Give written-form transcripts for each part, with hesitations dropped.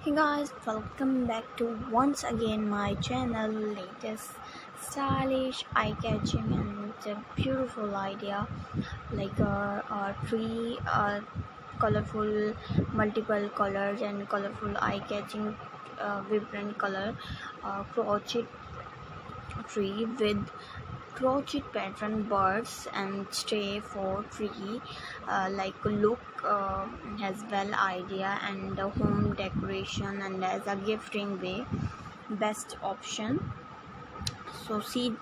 Hey guys, welcome back to once again my channel. Latest stylish, eye-catching and beautiful idea like a tree, colorful, multiple colors and colorful, eye-catching, vibrant color, crochet tree with crochet pattern birds and stray for tree, like look has well idea and home decoration and as a gifting way best option. So see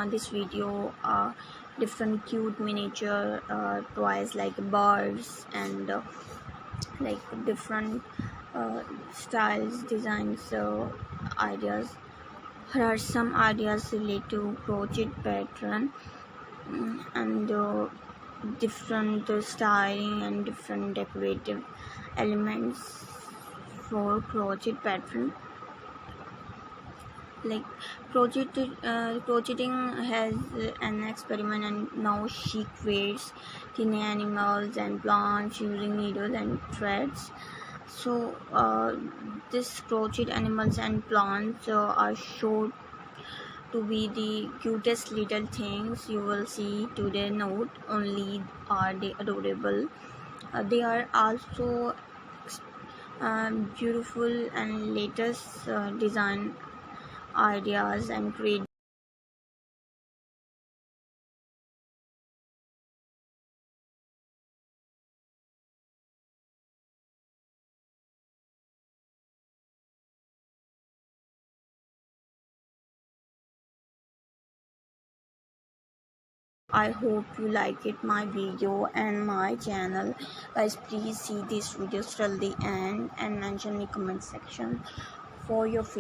this video, different cute miniature toys like birds and like different styles, designs, ideas. Here are some ideas related to crochet pattern, and different styling and different decorative elements for crochet pattern. Like crocheting has an experiment, and now she creates tiny animals and plants using needles and threads. So this crochet animals and plants are shown to be the cutest little things you will see today. Not only are they adorable, they are also beautiful and latest design ideas and create. I hope you like it my video and my channel. Guys, please see this video till the end and mention in the comment section for your